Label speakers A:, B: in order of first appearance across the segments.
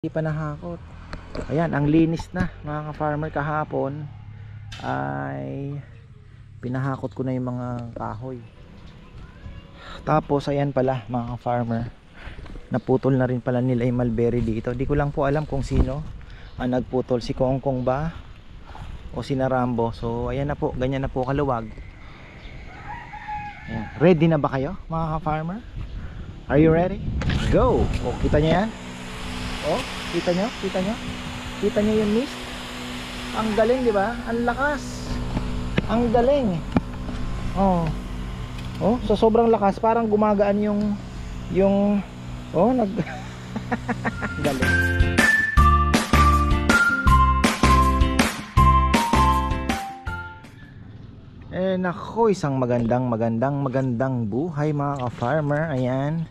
A: Hindi pa nahakot. Ayan, ang linis na mga ka-farmer. Kahapon ay pinahakot ko na yung mga kahoy. Tapos ayan pala mga ka-farmer, naputol na rin pala nila yung mulberry dito. Di ko lang po alam kung sino ang nagputol, si Kongkong ba o si Narambo. So ayan na po, ganyan na po kaluwag. Ayan. Ready na ba kayo mga ka-farmer? Are you ready? Go! O, kita nyo yan? Oh, kita nyo? Kita nyo? Kita nyo yung mist? Ang galing, di ba? Ang lakas. Ang galing. Oh. Oh, so sobrang lakas, parang gumagaan yung oh, galing. Eh nako, isang magandang buhay mga ka-farmer. Ayan.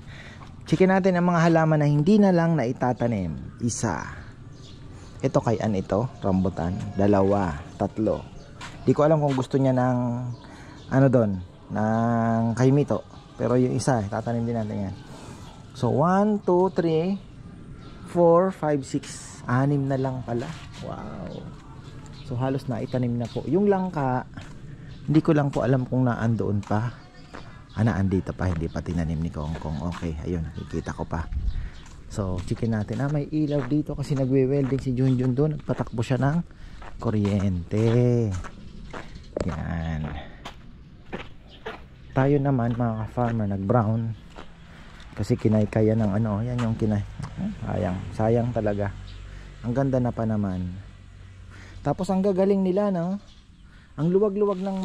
A: Checkin natin ang mga halaman na hindi na lang naitatanim. Isa. Ito kay Ann ito, rambutan. Dalawa, tatlo. Di ko alam kung gusto niya ng ano doon, ng kay Mito. Pero yung isa, tatanim din natin yan. So 1, 2, 3, 4, 5, 6. 6 na lang pala. Wow. So halos naitanim na po. Yung langka, hindi ko lang po alam kung naandoon pa. Andito pa, hindi pa tinanim ni Kongkong. Okay, ayun, nakikita ko pa. So, checkin natin. May ilaw dito kasi nagwe-welding si Junjun doon. Nagpatakbo siya ng kuryente. Yan. Tayo naman, mga ka-farmer, nag-brown. Kasi kinaykaya ng ano, yan yung sayang talaga. Ang ganda na pa naman. Tapos, ang gagaling nila, no? Ang luwag-luwag ng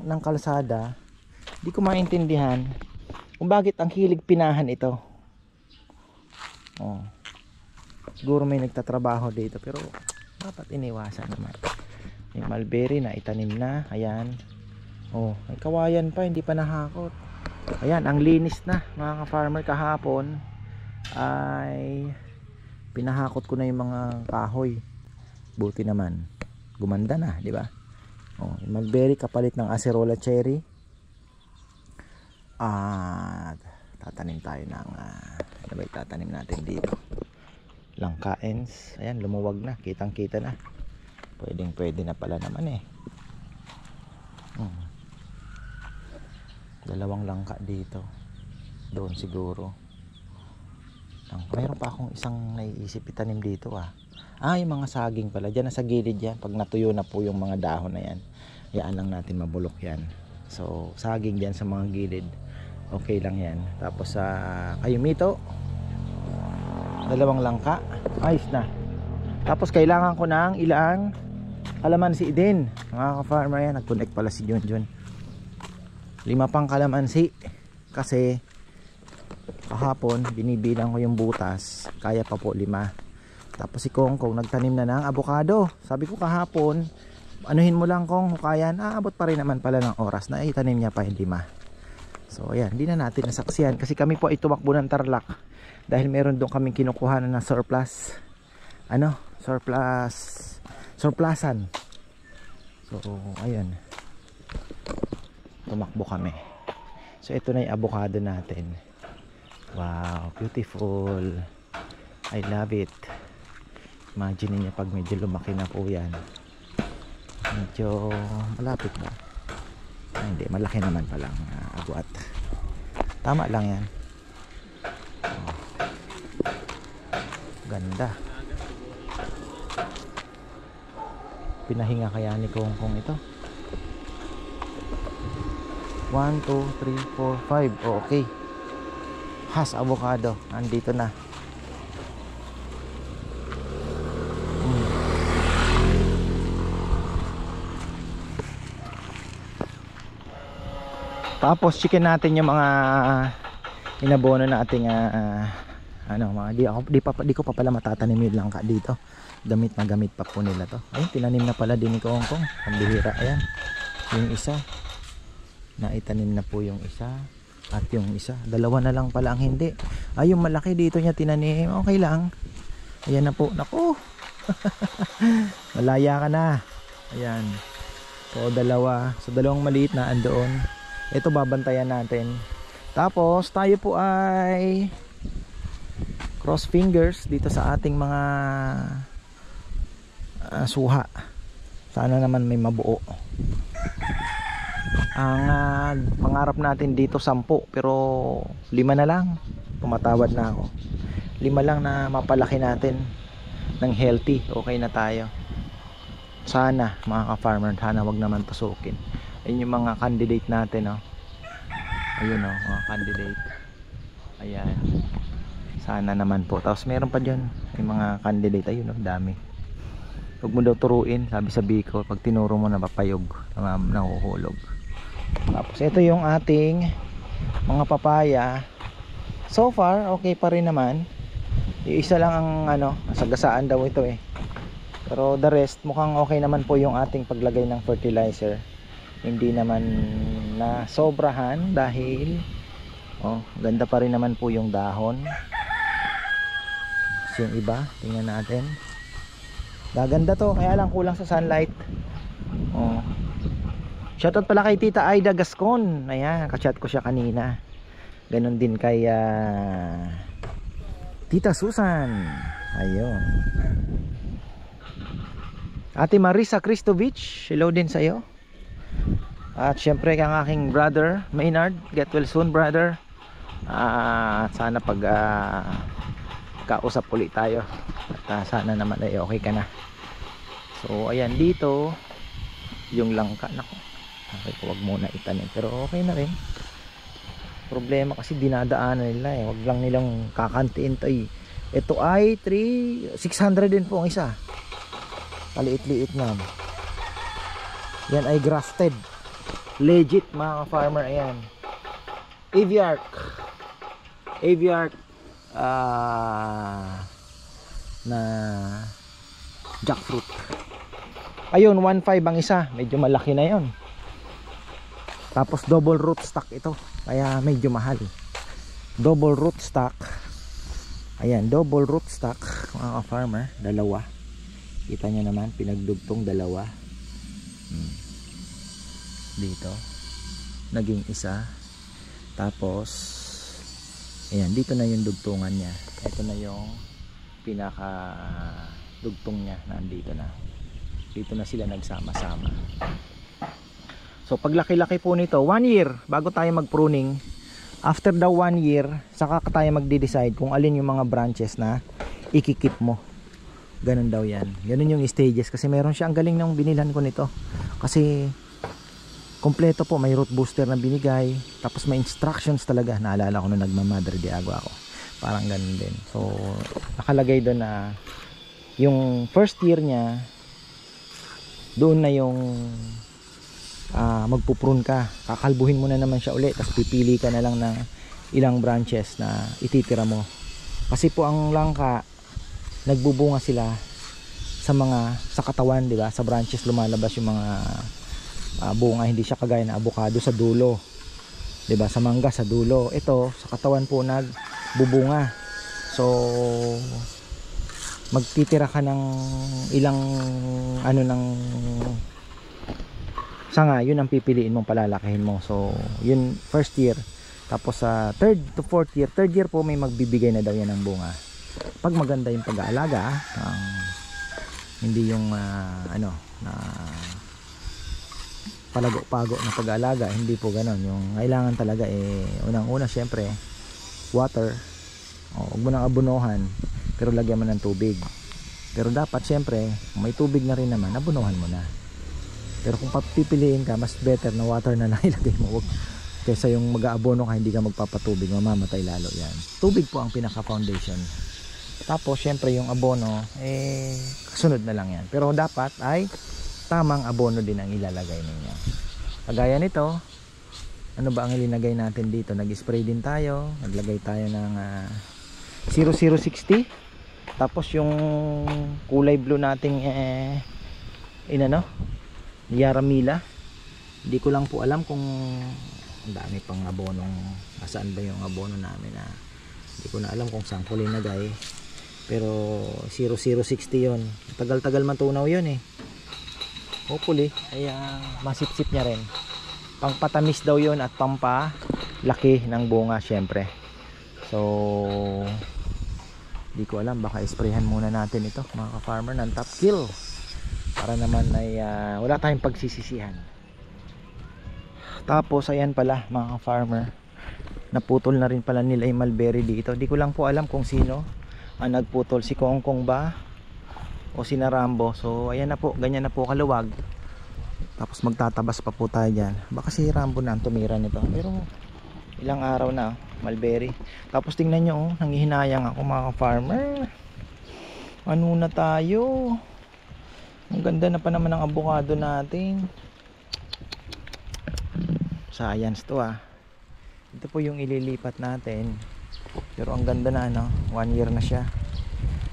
A: ng kalsada. Di ko maintindihan kung bakit ang hilig pinahan ito. Oh. Siguro may nagtatrabaho dito pero dapat iniwasan naman. Yung mulberry na itanim na. Ayan. Oh, may kawayan pa, hindi pa nahakot. Ayan, ang linis na mga ka-farmer. Kahapon ay pinahakot ko na yung mga kahoy. Buti naman gumanda na, di ba? Oh, yung mulberry kapalit ng acerola cherry. At tatanim tayo ng ano ba itatanim natin dito? Langkaens. Ayan, lumuwag na, kitang kita na. Pwede na pala naman eh. Dalawang langka dito. Doon siguro. Mayroon pa akong isang naiisip itanim dito yung mga saging pala. Diyan na sa gilid yan. Pag natuyo na po yung mga dahon na yan, hayaan lang natin mabulok yan. So saging diyan sa mga gilid, okay lang yan. Tapos sa kayumito, dalawang langka, ayos na. Tapos kailangan ko ng ilang kalamansi din mga ka-farmer. Yan, nag-connect pala si Junjun. 5 pang kalamansi kasi kahapon binibilang ko yung butas, kaya pa po 5. Tapos si Kongkong nagtanim na ng avocado. Sabi ko kahapon, anuhin mo lang kung hukayan, abot pa rin naman pala ng oras na itanim niya pa yung 5. So ayan, hindi na natin nasaksiyan kasi kami po ay tumakbo ng Tarlac dahil meron doon kaming kinukuhanan ng surplusan. So ayan, tumakbo kami. So ito na yung avocado natin. Wow, beautiful. I love it. Imagine niyo pag medyo lumaki na po yan. Medyo malapit na. Hindi, malaki naman palang agwat. Tama lang yan. Ganda. Pinahinga kaya ni Kongkong ito. 1, 2, 3, 4, 5. Okay. Has avocado. Nandito na. Tapos chicken natin yung mga inabono nating di ko pa pala matatanim yung langka dito. Gamit pa po nila to. Ayun, tinanim na pala din ni Kongkong. Pambihira. Ayan, yung isa naitanim na po yung isa. At yung isa, 2 na lang pala ang hindi. Yung malaki dito niya tinanim. Okay lang. Ayan na po. Naku. Malaya ka na. Ayan. So 2. So 2 maliit na andoon. Ito babantayan natin. Tapos tayo po ay Cross fingers dito sa ating mga suha. Sana naman may mabuo. Ang pangarap natin dito 10, pero 5 na lang. Tumatawad na ako. 5 lang na mapalaki natin ng healthy. Okay na tayo. Sana mga ka-farmer, sana wag naman tusukin. Ayun yung mga candidate natin, oh. Ayun, oh, mga candidate. Ayan. Sana naman po. Tapos meron pa dyan yung mga candidate. Ayun, oh, dami. Huwag mo daw turuin, sabi sa Bicol. Pag tinuro mo na papayog, nahuhulog. Tapos ito yung ating mga papaya. So far okay pa rin naman. Yung isa lang ang sagasaan daw ito eh. Pero the rest mukhang okay naman po yung ating paglagay ng fertilizer. Hindi naman na sobrahan dahil ganda pa rin naman po yung dahon. Kasi yung iba, tingnan natin. Gaganda to, kaya lang kulang sa sunlight. Shoutout pala kay Tita Aida Gascon. Ayan, kachat ko siya kanina. Ganon din kay Tita Susan. Ayun. Ate Marisa Kristovich, hello din sa iyo. At syempre ang aking brother Maynard, get well soon brother. Sana pag kausap ulit tayo. At sana naman ay okay ka na. So ayan, dito yung langka. Nako, okay, huwag muna itanim, pero okay na rin. Problema kasi dinadaanan nila eh. Huwag lang nilang kakantiin to eh. Ito ay 600 din po ang isa. Kaliit-liit na. Yan ay grafted. Legit mga farmer. Ayan, Aviark na jackfruit. Ayun, 1.5 ang isa. Medyo malaki na yon. Tapos double root stock ito, kaya medyo mahal. Double root stock. Ayan, double root stock mga farmer, dalawa. Kita nyo naman, pinagdugtong dalawa. Dito naging isa. Tapos ayan, dito na yung dugtungan niya. Ito na yung pinaka dugtong niya, nandito na. Dito na sila nagsama-sama. So pag laki-laki po nito, 1 year bago tayo mag pruning. After the 1 year, saka tayo magde-decide kung alin yung mga branches na ikikip mo. Ganun daw yan. Ganun yung stages. Kasi meron siya, ang galing nung binilhan ko nito. Kasi kompleto po, may root booster na binigay. Tapos may instructions talaga. Naalala ko nung nagmamadre de agua ako. Parang ganun din. So nakalagay doon na yung first year niya, doon na yung magpuprune ka. Kakalbuhin mo na naman siya ulit. Tapos pipili ka na lang ng ilang branches na ititira mo. Kasi po ang langka, nagbubunga sila sa katawan, di ba? Sa branches lumalabas yung mga bunga. Hindi siya kagaya na avocado sa dulo, di ba? Sa mangga sa dulo. Ito sa katawan po nagbubunga. So magtitira ka ng ilang ng sanga, yun ang pipiliin mong palalakihin mo. So yun first year. Tapos sa third to fourth year, third year po may magbibigay na daw yan ng bunga pag maganda yung pag-aalaga. Hindi yung palago-pago na pag-aalaga, hindi po ganon. Yung kailangan talaga unang-una syempre water. Huwag mo nang abunuhan, pero lagyan mo ng tubig. Pero dapat syempre may tubig na rin naman, abunuhan mo na. Pero kung papipiliin ka, mas better na water na lang ilagay mo, kaysa yung mag-aabono ka hindi ka magpapatubig, mamamatay lalo yan. Tubig po ang pinaka foundation. Tapos syempre yung abono kasunod na lang yan. Pero dapat ay tamang abono din ang ilalagay ninyo. Kagaya nito, ano ba ang ilinagay natin dito? Nag-spray din tayo, naglagay tayo ng 0060. Tapos yung kulay blue nating Yaramila. Hindi ko lang po alam kung ang dami pang abonong, nasaan ba yung abono namin hindi ko na alam kung saan ko linagay. Pero 0060 yon. Tagal-tagal matunaw yun hopefully ay masipsip niya rin. Pangpatamis daw yon at pampalaki ng bunga syempre. So Di ko alam, baka isprayhan muna natin ito mga ka-farmer ng top kill para naman ay wala tayong pagsisisihan. Tapos ayan pala mga ka-farmer, naputol na rin pala nila yung mulberry dito. Di ko lang po alam kung sino ang nagputol, si Kongkong ba o si Narambo. So ayan na po, ganyan na po kaluwag. Tapos magtatabas pa po tayo dyan. Baka si Rambo na ang tumira nito, pero ilang araw na mulberry. Tapos tingnan nyo, nanghihinayang ako mga farmer. Ano na tayo, ang ganda na pa naman ng avocado natin. Science to Ito po yung ililipat natin. Pero ang ganda na 1 year na siya.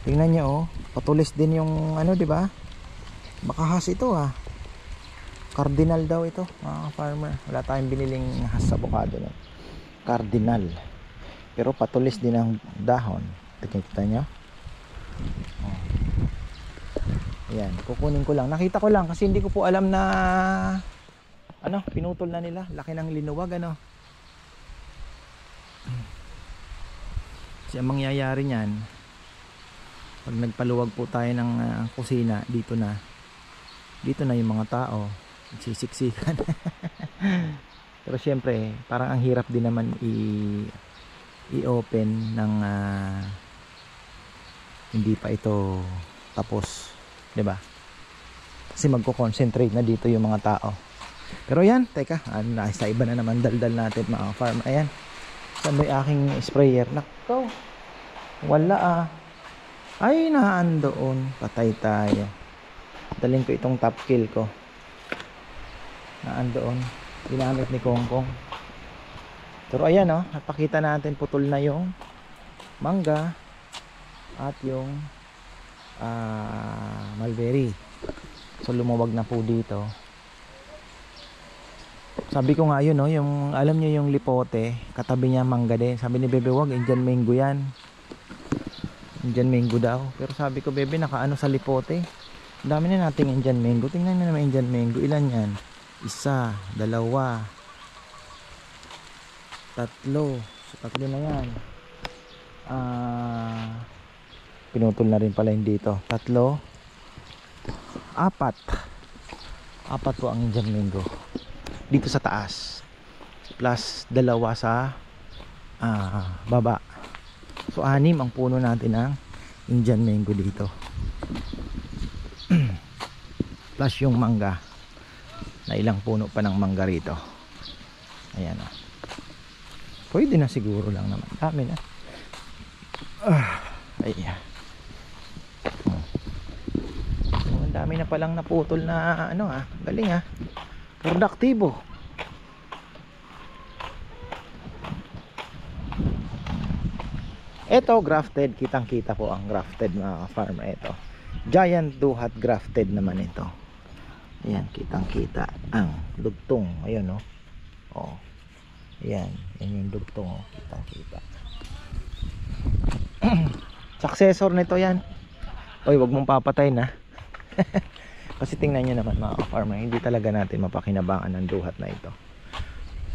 A: Tingnan nyo patulis din yung di ba? Baka has ito Cardinal daw ito mga farmer. Wala tayong biniling has avocado na Cardinal, pero patulis din ang dahon. Kita nyo? Ayan, kukunin ko lang. Nakita ko lang kasi hindi ko po alam na pinutol na nila. Laki ng linuwag Kasi ang mangyayari niyan, pag nagpaluwag po tayo ng kusina, dito na yung mga tao sisiksikan. Pero syempre parang ang hirap din naman i-open ng hindi pa ito tapos, 'di ba? Kasi magko-concentrate na dito yung mga tao. Pero yan, teka, sa iba na naman daldal natin mga farm. Ayan, saan ba yung aking sprayer? Nakaw, wala ay naandoon, patay tayo. Dalhin ko itong top kill ko, naandoon, ginamit ni Kongkong. Pero ayan napakita natin, putol na yung mangga at yung mulberry. So lumuwag na po dito. Sabi ko nga yun yung alam nyo yung lipote, katabi niya mangga din. Sabi ni Bebe, wag, Indian mango yan, Indian mango daw. Pero sabi ko, Bebe, nakaano sa lipote, ang dami na nating Indian mango. Tingnan nyo naman Indian mango, ilan yan? 1, 2, 3. So 3 na yan. Pinutol na rin pala yung dito. 3, 4 po ang Indian mango dito sa taas, plus 2 sa baba. So 6 ang puno natin ng Indian mango dito. Plus yung mangga, na ilang puno pa ng mangga rito. Ayan pwede na siguro lang naman, dami na. Ayan, ang dami na palang naputol na galing produktibo. Ito grafted, kitang kita po ang grafted mga farmer. Ito giant duhat grafted naman ito. Ayan, kitang kita ang dugtong. Ayun ayan, yan yung dugtong kitang kita. Successor nito yan. Oy, wag mong papatay na. Kasi tingnan nyo naman mga farmer, hindi talaga natin mapakinabangan ng duhat na ito.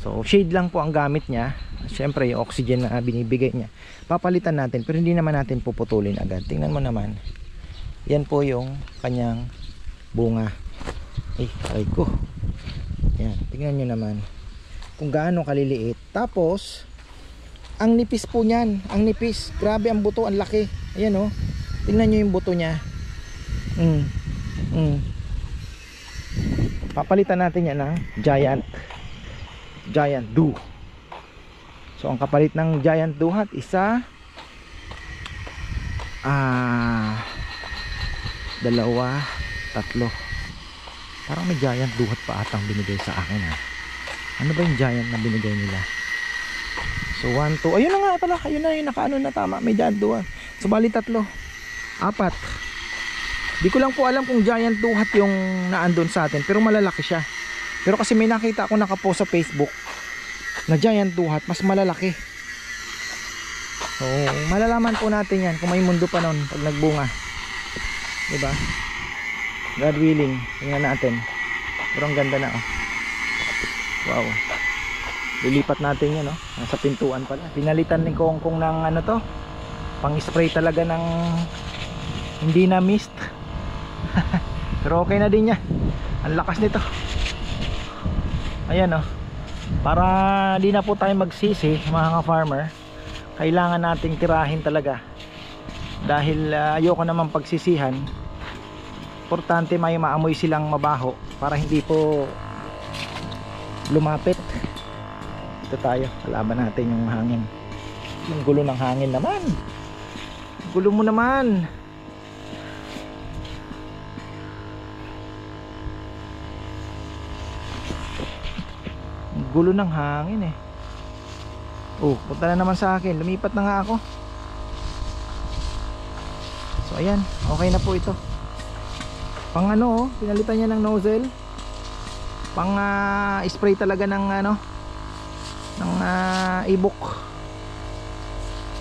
A: So shade lang po ang gamit niya. Siyempre yung oxygen na binibigay niya papalitan natin, pero hindi naman natin puputulin agad. Tingnan mo naman, yan po yung kanyang bunga. Aray ko. Yan, tingnan nyo naman kung gaano kaliliit. Tapos ang nipis po niyan, ang nipis, grabe ang buto, ang laki. Ayan tingnan nyo yung buto niya. Papalitan natin yan ng giant do. So ang kapalit ng giant duhat, 1, 2, 3. Parang may giant duhat pa atang binigay sa akin Ano ba yung giant na binigay nila? So 1, 2, ayun na nga pala, ayun na yung nakaano na, tama, may giant duhat. So bali 3, 4. Di ko lang po alam kung giant duhat yung naandun sa atin, pero malalaki siya. Pero kasi may nakita ako nakapost sa Facebook na giant duhat, mas malalaki. So malalaman po natin yan kung may mundo pa nun pag nagbunga, diba? God willing, tingnan natin. Pero ang ganda na wow, lilipat natin yan nasa pintuan pala. Pinalitan ni Kongkong ng pang spray talaga ng hindi na mist. Pero okay na din yan, ang lakas nito. Ayan, oh. Para di na po tayo magsisi mga ka-farmer, kailangan nating tirahin talaga. Dahil ayoko naman pagsisihan. Importante may maamoy silang mabaho para hindi po lumapit. Ito tayo, kalaban natin yung hangin. Yung gulo ng hangin naman. Gulo mo naman. Gulo ng hangin eh. Oh, punta na naman sa akin. Lumipat na nga ako. So ayan, okay na po ito. Pang ano, pinalitan niya ng nozzle. Pang spray talaga ng ano, ng ibok.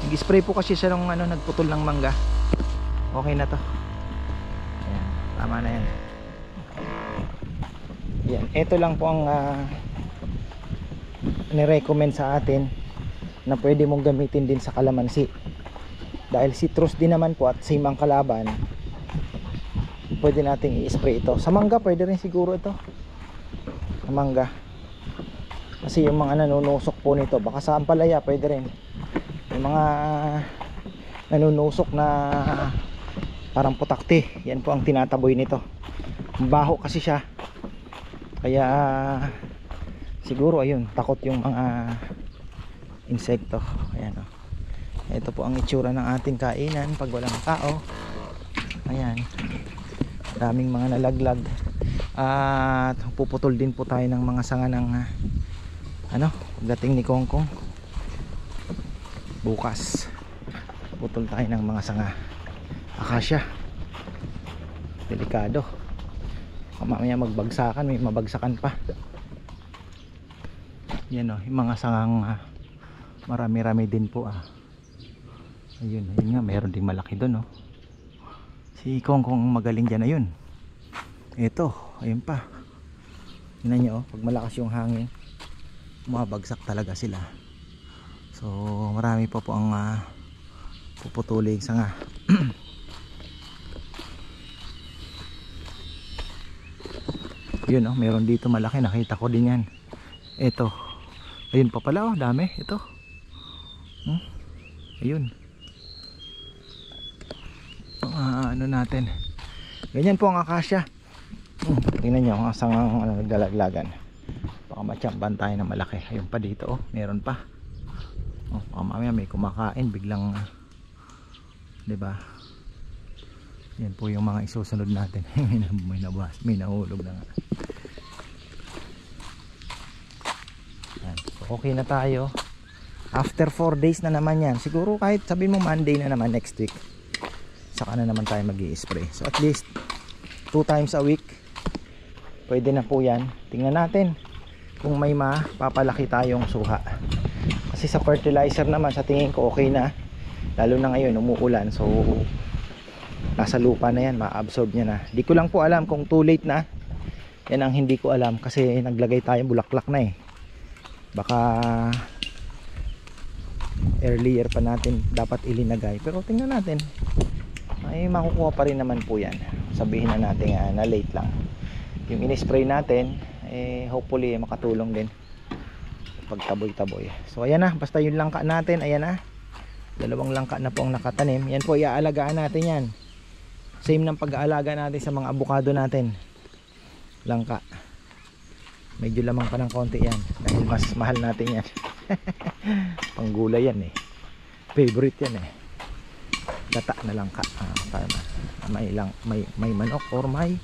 A: Nag-spray po kasi siya nung ano, nagputol ng mangga. Okay na to. Ayan, tama na yan. Yan, ito lang po ang ni-recommend sa atin na pwede mong gamitin din sa kalamansi. Dahil citrus din naman po at same ang kalaban, pwede nating i-spray ito. Sa mangga pwede rin siguro ito. Sa mangga. Kasi yung mga nanunusok po nito, baka sa ampalaya pwede rin. Yung mga nanunusok na parang putakti, yan po ang tinataboy nito. Baho kasi siya. Kaya siguro ayun, takot yung mga insekto. Ayan, oh. Ito po ang itsura ng ating kainan pag walang tao. Ayan, daming mga nalaglag. At puputol din po tayo ng mga sanga ng ano, pagdating ni Kongkong bukas. Putol tayo ng mga sanga akasya. Delikado, mamaya magbagsakan, may mabagsakan pa. Yan, oh, yung mga sangang marami-rami din po. Ayun, ayun nga, mayroon ding malaki doon, oh. Si Kongkong magaling dyan, ayun. Ito, ayun pa. Tingnan nyo, oh, pag malakas yung hangin, mabagsak talaga sila. So marami pa po ang puputuling sanga. Yun, oh, meron dito malaki, nakita ko din yan. Ito, ayun pa pala, oh, dami ito. Ayun, ano natin, ganyan po ang akasya. Tingnan nyo ang sangang naglalaglagan. Baka matsamban tayo na malaki. Ayun pa dito, oh, meron pa. Oh, mamaya may kumakain biglang, diba? Yan po yung mga isusunod natin. may nahulog na nga. Yan. So, okay na tayo. After 4 days na naman yan. Siguro kahit sabi mo Monday na naman next week, saka na naman tayo mag-i-spray. So at least 2 times a week pwede na po yan. Tingnan natin kung may mapapalaki tayong suha. Kasi sa fertilizer naman sa tingin ko okay na. Lalo na ngayon umuulan, so nasa lupa na yan, ma-absorb niya na. Di ko lang po alam kung too late na. Yan ang hindi ko alam kasi naglagay tayo bulaklak na eh. Baka earlier pa natin dapat ilinagay. Pero tingnan natin, ay makukuha pa rin naman po yan. Sabihin na natin na late lang. Yung in-spray natin hopefully makatulong din pagtaboy-taboy. So ayan na, basta yung langka natin, ayan na. 2 langka na po ang nakatanim. Yan po, iaalagaan natin yan. Same ng pag-aalaga natin sa mga avocado natin. Langka. Medyo lamang pa ng konti yan dahil mas mahal natin yan. Panggulay yan eh. Favorite yan eh. Gata na langka. May manok or may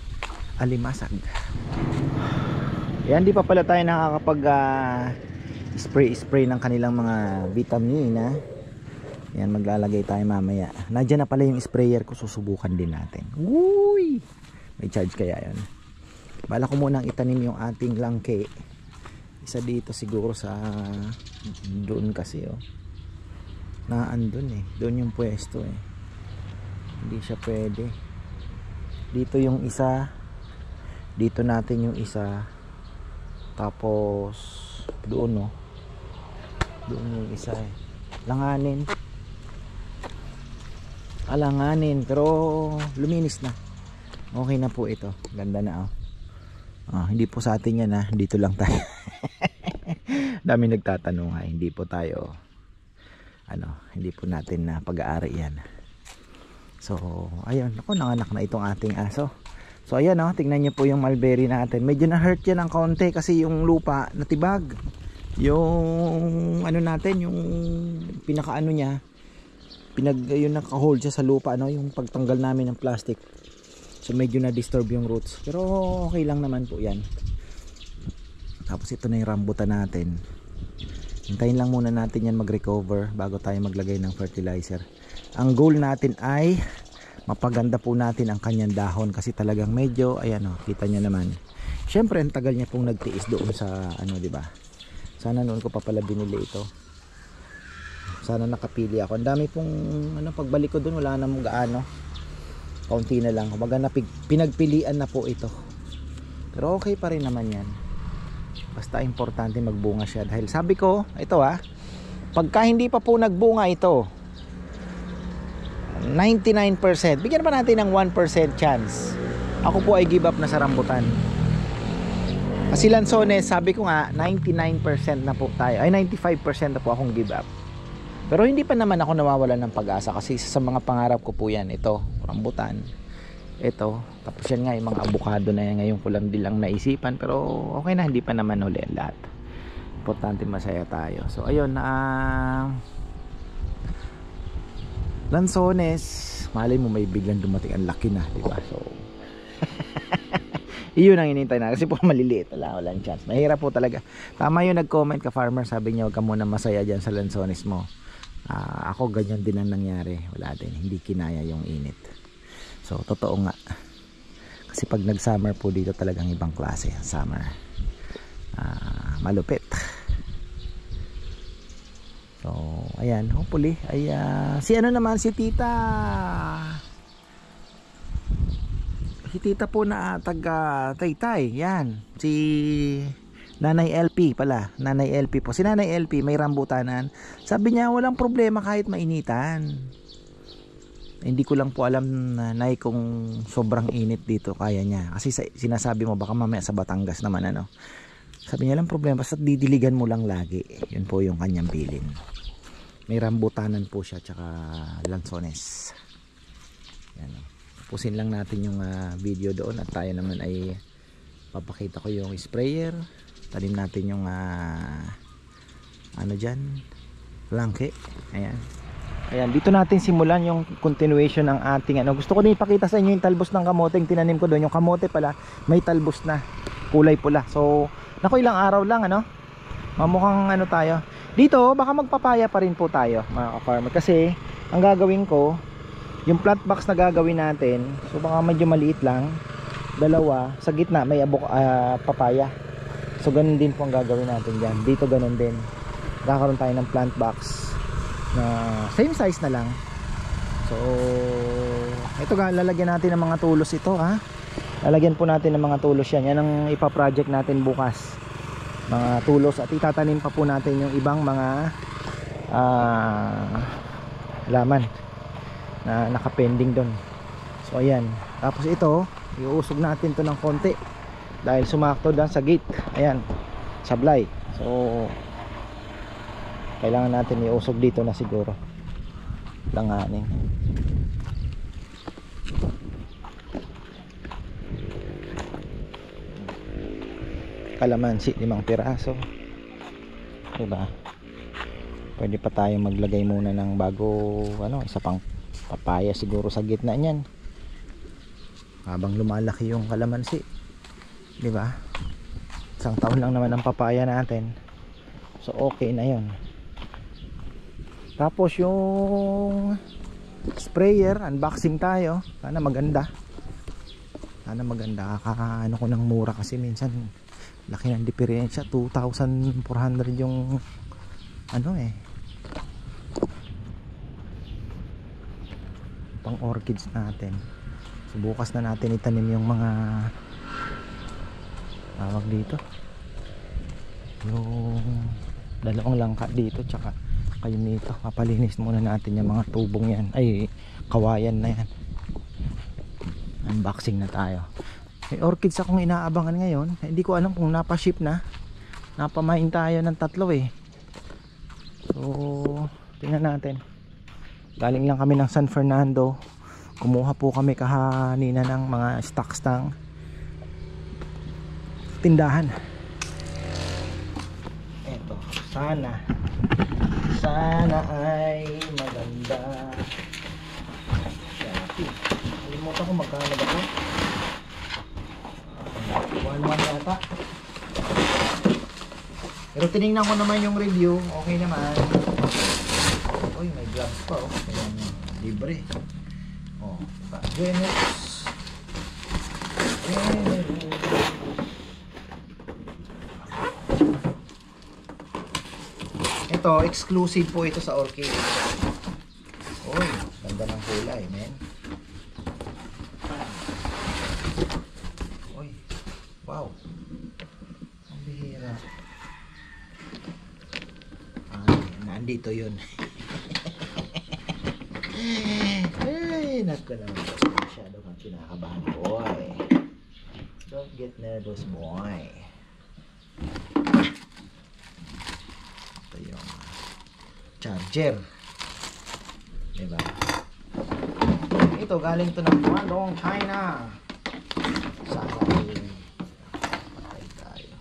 A: alimasag. Yan, di pa pala tayo nakakapag spray ng kanilang mga vitamina. Yan, maglalagay tayo mamaya. Nandiyan na pala yung sprayer ko, susubukan din natin. Uy! May charge kaya yun. Bala ko munang itanim yung ating langke. Isa dito siguro sa doon kasi, oh. Naandun eh. Doon yung pwesto eh. Hindi siya pwede. Dito yung isa. Dito natin yung isa. Tapos doon, oh. Doon yung isa eh. Langanin. alanganin, pero luminis na. Okay na po ito, ganda na oh. Hindi po sa atin yan ha, dito lang tayo. Dami nagtatanong ha, hindi po tayo hindi po natin na pag-aari yan. So ayun, ako nanganak na itong ating aso. So ayan tingnan nyo po yung mulberry natin. Medyo na hurt yan ng konti kasi yung lupa natibag. Yung natin, yung pinakaano niya, yung naka-hold siya sa lupa, yung pagtanggal namin ng plastic. So medyo na disturb yung roots, pero okay lang naman po yan. Tapos ito na yung rambutan natin. Hintayin lang muna natin yan mag-recover bago tayo maglagay ng fertilizer. Ang goal natin ay mapaganda po natin ang kanyang dahon kasi talagang medyo, ayan kita nyo naman. Syempre ang tagal niya pong nagtiis doon sa di ba? Sana noon ko pa pala binili ito. Sana nakapili ako. Ang dami pong pagbalik ko doon wala namang gaano. Kaunti na lang. Kumbaga pinagpilian na po ito. Pero okay pa rin naman yan. Basta importante magbunga siya. Dahil sabi ko, ito pagka hindi pa po nagbunga ito, 99%, bigyan pa natin ng 1% chance. Ako po ay give up na sa rambutan. Kasi lansones, sabi ko nga 99% na po tayo. Ay 95% na po akong give up. Pero hindi pa naman ako nawawalan ng pag-asa kasi sa mga pangarap ko po yan. Ito, rambutan. Ito, tapos yan nga yung mga avocado na yan. Ngayon ko lang lang naisipan. Pero okay na, hindi pa naman huli ang lahat. Importante masaya tayo. So ayun, lansones, malay mo may biglang dumating ang laki na, diba? So iyon ang inintay na kasi po maliliit, walang chance, mahirap po talaga. Tama yung nag-comment ka farmer, sabi niya huwag ka muna masaya dyan sa lansones mo. Ako ganyan din ang nangyari, wala din, hindi kinaya yung init. So totoo nga, kasi pag nag-summer po dito talagang ibang klase summer. Malupit. So ayan, hopefully ay si tita po na taga Taytay, yan si Nanay LP pala, Nanay LP po. Si Nanay LP may rambutanan, sabi niya walang problema kahit mainitan. Hindi ko lang po alam Nay kung sobrang init dito kaya niya, kasi sinasabi mo baka mamaya sa Batangas naman sabi niya lang problema basta didiligan mo lang lagi, yun po yung kanyang bilin. May rambutanan po siya tsaka lansones. Yan pusin lang natin yung video doon at tayo naman ay papakita ko yung sprayer. Talim natin yung dyan, langke. Ayan, dito natin simulan yung continuation ng ating gusto ko din ipakita sa inyo yung talbos ng kamote yung tinanim ko doon. Yung kamote pala may talbos na kulay pula. So naku, ilang araw lang mamukhang tayo dito, baka magpapaya pa rin po tayo mga ka-farmer, kasi ang gagawin ko yung plant box na gagawin natin, so baka medyo maliit lang, dalawa, sa gitna may papaya. So ganun din po ang gagawin natin dyan. Dito ganun din, kakaroon tayo ng plant box na same size na lang. So ito lalagyan natin ng mga tulos ito lalagyan po natin ng mga tulos yan ang ipa-project natin bukas, mga tulos, at itatanim pa po natin yung ibang mga laman na nakapending doon. So ayan, tapos ito iuusog natin to ng konti dahil sumakto dyan sa gate, ayan, sablay. So kailangan natin iusog dito na siguro langanin. Kalamansi 5 piraso, diba? Pwede pa tayo maglagay muna ng bago isa pang papaya siguro sa gitna niyan habang lumalaki yung kalamansi, diba? Isang taon lang naman ang papaya natin, so okay na yun. Tapos yung sprayer, unboxing tayo. Sana maganda, ko ng mura kasi minsan laki ng diferensya, 2,400 yung pang orchids natin. So bukas na natin itanim yung mga tawag dito, yung dalawang langka dito, tsaka kayo nito. Papalinis muna natin yung mga tubong yan, ay kawayan na yan. Unboxing na tayo. May orchids akong inaabangan ngayon. Hindi ko alam kung napaship na. Napamain tayo ng 3 eh. So tingnan natin. Galing lang kami ng San Fernando. Kumuha po kami kahanina ng mga stocks ng tindahan. Eto, sana ay maganda. Shopee. Kalimutan ko magkano ba ito? 1.1 yata. Pero tinignan ko naman yung review. Okay naman. Uy, may gloves pa oh. Ayan, libre. Oh, Venus. Ito, exclusive po ito sa orchid. Uy, ganda ng kulay, men. Uy, wow. Ang bihira. Ay, nandito yun. Ay, naku naman. Masyado kang kinakabahan, boy. Don't get nervous, boy. Ito yung charger. Diba? Ito, galing to ng Guangdong, China. Sana ay patay tayo.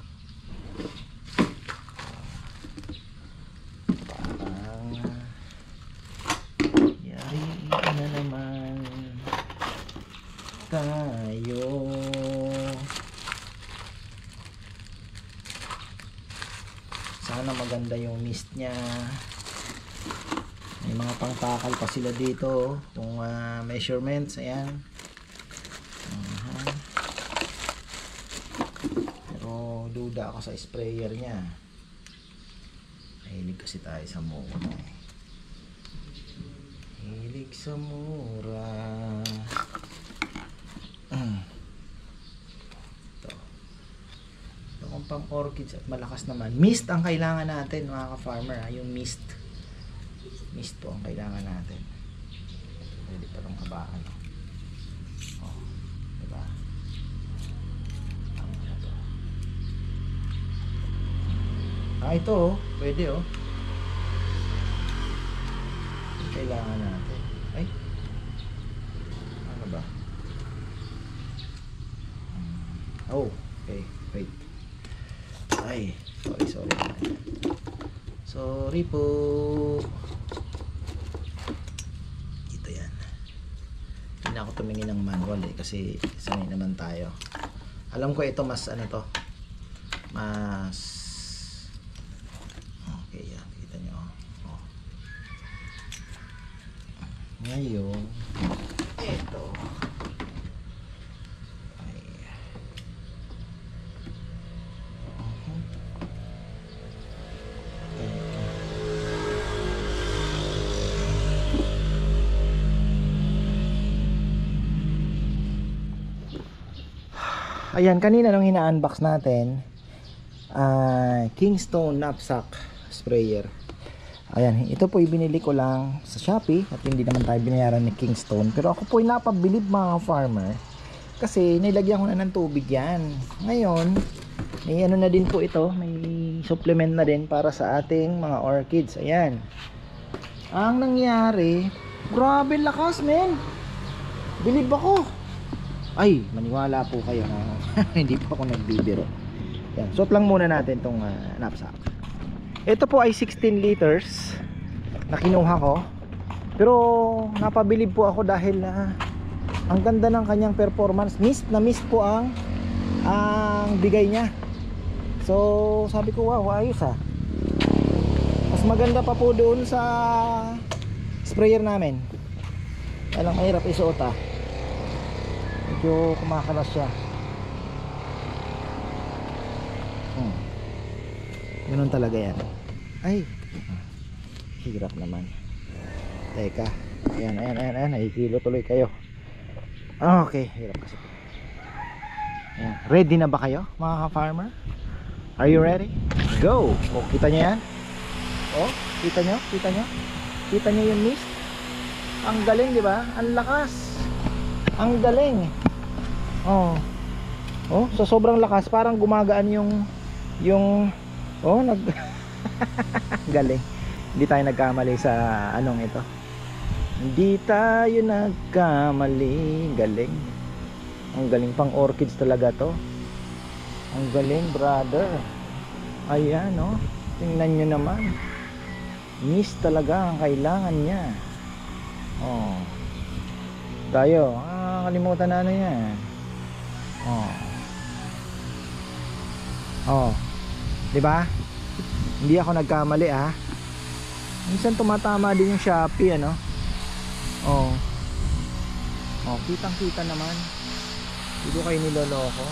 A: Parang yari na naman tayo. Sana maganda yung mist niya. May mga pangtakal pa sila dito kung measurements. Ayan. Pero duda ako sa sprayer niya. Mahilig kasi tayo sa mura eh. Hilig sa mura. Ito kung pang orchids at malakas naman. Mist ang kailangan natin mga ka-farmer ha? Yung mist. Mist po ang kailangan natin. Pwede pa lang habakan. Oh, diba? Tama na to. Ito oh. Pwede oh. Kailangan natin. Ay. Ano ba? Oh, okay. Wait. Ay, sorry. Sorry po. Ito yan. Hindi na ako tumingin ng manual eh kasi sanay naman tayo. Alam ko ito mas ano to. Mas okay yan. Kita nyo. Oh. Ngayon ito. Ayan, kanina nung hina-unbox natin Kingstone knapsack sprayer. Ayan, ito po ibinili ko lang sa Shopee at hindi naman tayo binayaran ni Kingstone. Pero ako po ay napabilib mga farmer kasi nilagyan ko na ng tubig yan. Ngayon, may ano na din po ito, may supplement na din para sa ating mga orchids. Ayan. Ang nangyari, grabe lakas men. Bilib ako. Ay, maniwala po kayo na hindi po ako nagbibiro. Yan, suot lang muna natin tong knapsack. Ito po ay 16 liters na kinuha ko. Pero napabilib po ako dahil ang ganda ng kanyang performance. Mist na mist po ang bigay niya. So sabi ko wow, ayos ah. Mas maganda pa po doon sa sprayer namin. Alang mahirap isuot ah. Medyo kumakalas siya. Ganun talaga yan. Ay, hirap naman. Teka. Ayan. Nakikilo tuloy kayo. Okay, hirap kasi. Ayan. Ready na ba kayo mga ka-farmer? Are you ready? Go! O, kita nyo yan? Oh, kita nyo? Kita nyo? Kita nyo yung mist? Ang galing, di ba? Ang lakas. Ang galing. Oh. Oh, sa sobrang lakas parang gumagaan yung oh, galing. Hindi tayo nagkamali sa anong ito. Hindi tayo nagkamali. Galing. Ang galing, pang orchids talaga to. Ang galing, brother. Ayan, oh. Tingnan nyo naman. Mist talaga ang kailangan niya. Oh. Tayo. Kalimutan na yan. Oh. Oh. 'Di ba? Hindi ako nagkamali, ah. Minsan tumatama din yung Shopee, ano? Oh. Oh, kitang-kita naman. Hindi ko kayo niloloko.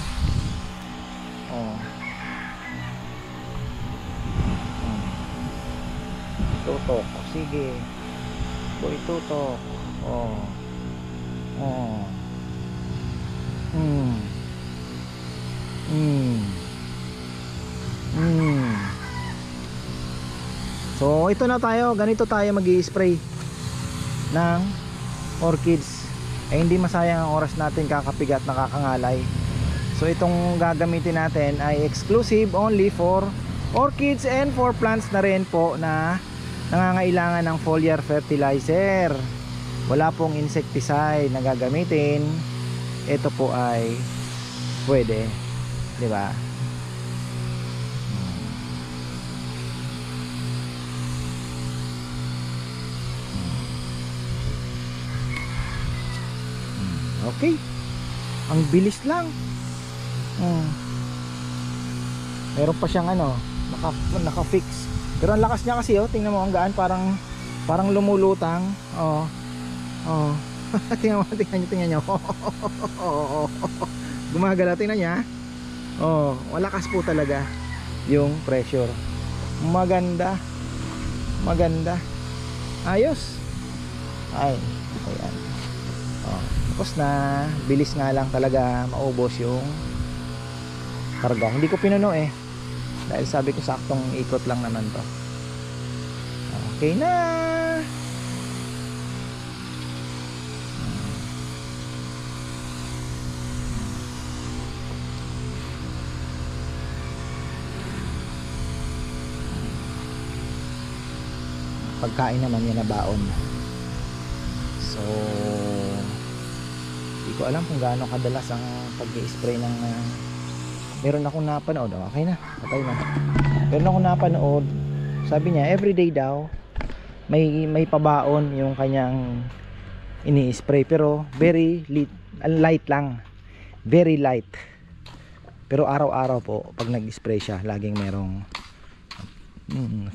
A: Oh. Tutok. Sige. Boy, tutok. Oh. Oh. So ito na tayo, ganito tayo mag-i-spray ng orchids. Hindi masayang ang oras natin kakapigat, nakakangalay. So itong gagamitin natin ay exclusive only for orchids and for plants na rin po na nangangailangan ng foliar fertilizer. Wala pong insecticide na gagamitin. Ito po ay pwede, di ba? Okay. Ang bilis lang. Meron pa siyang ano, naka-fix. Pero ang lakas niya kasi, oh, tingnan mo, ang gaan, parang lumulutang. Oh. Oh. tingnan niyo. Gumagala, tingnan niya. Oh, malakas po talaga yung pressure. Maganda. Ayos. Ay, ayan. Oh, tapos na. Bilis nga lang talaga maubos yung karga. Hindi ko pinuno dahil sabi ko saktong ikot lang naman to. Okay na. Pagkain naman yan na baon. So hindi ko alam kung gaano kadalas ang pag-i-spray ng meron akong napanood. Okay na, patay na. Meron akong napanood, sabi niya everyday daw may pabaon yung kanyang ini-spray, pero very light lang, very light. Pero araw-araw po pag nag-spray siya, laging merong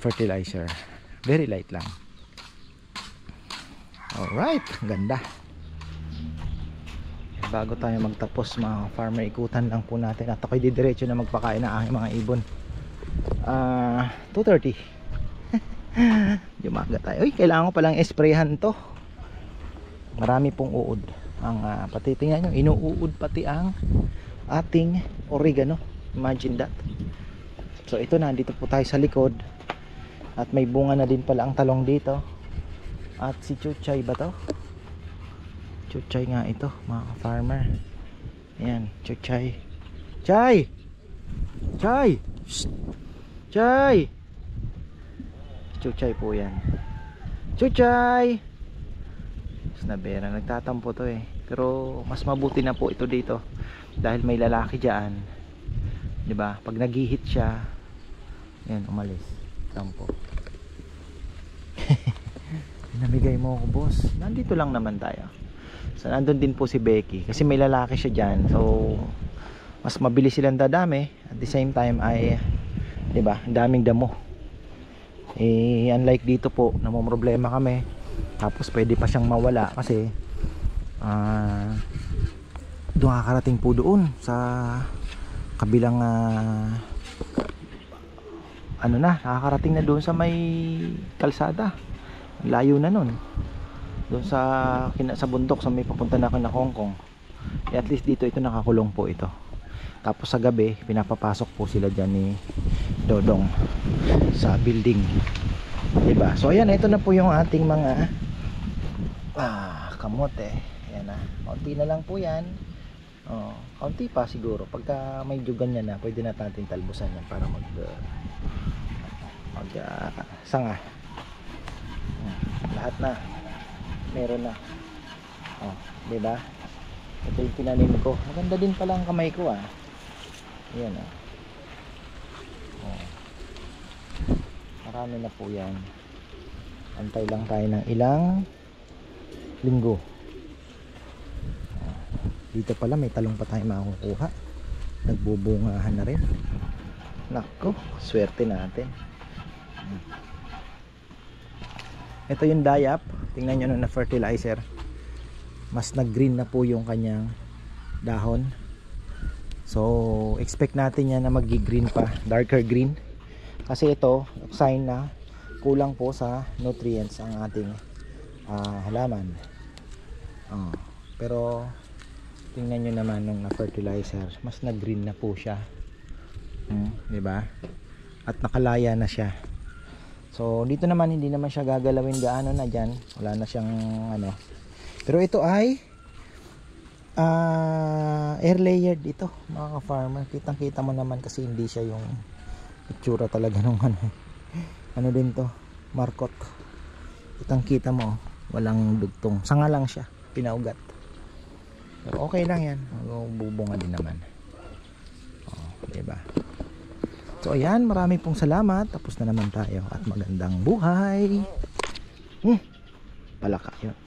A: fertilizer. Very light lang. Alright, ganda. Bago tayo magtapos mga farmer, ikutan lang po natin at ako'y didiretso na magpakain ng aking mga ibon. 2:30. Dumaga tayo. Uy, kailangan ko palang esprayhan to. Marami pong uod. Ang pati tingnan nyo, inuud pati ang ating oregano. Imagine that. So ito na, dito po tayo sa likod. At may bunga na din pala ang talong dito. At si Chuchay ba to? Chuchay nga ito mga farmer. Ayan, Chuchay. Chay! Chay! Shh! Chay! Chuchay po yan. Chuchay! Snabera, nagtatampo to pero mas mabuti na po ito dito dahil may lalaki dyan, diba? Pag nag-hit siya, yan, umalis. Tampo. Namigay mo ako, boss. Nandito lang naman tayo. So nandun din po si Becky kasi may lalaki siya dyan, so mas mabilis silang dadami. At the same time ay, diba, daming damo. Unlike dito po, namomroblema kami, tapos pwede pa siyang mawala kasi doon kakarating po doon sa kabilang nakakarating na doon sa may kalsada. Layo na nun doon sa bundok sa may papunta na Hong Kong. At least dito ito nakakulong po ito. Tapos sa gabi pinapapasok po sila dyan ni Dodong sa building. Diba? So ayan, ito na po yung ating mga kamote. Ayan na, kaunti na lang po yan. Kaunti pa siguro. Pagka medyo ganyan na, pwede na natin talbusan yan para sanga. Lahat na meron na. Diba? Ito yung tinanim ko. Maganda din pala ang kamay ko ayan marami na po yan. Antay lang tayo ng ilang linggo. Dito pala may talong pa tayo makukuha. Nagbubungahan na rin. Nako, swerte natin. Ito yung dayap. Tingnan nyo na fertilizer. Mas nag-green na po yung kanyang dahon. So expect natin yan na mag-green pa, darker green. Kasi ito, sign na kulang po sa nutrients ang ating halaman. Pero tingnan nyo naman nung na-fertilizer, mas nag-green na po siya. Diba? At nakalaya na siya. So dito naman hindi naman siya gagalawin gaano na dyan. Wala na siyang Pero ito ay air layered ito mga ka-farmer. Kitang kita mo naman kasi hindi siya yung itsura talaga nung ano din to, markot. Kitang kita mo walang dugtong, sanga lang siya, pinaugat. Pero okay lang yan, bubunga din naman. Diba? So ayan, marami pong salamat. Tapos na naman tayo at magandang buhay. Palaka yun.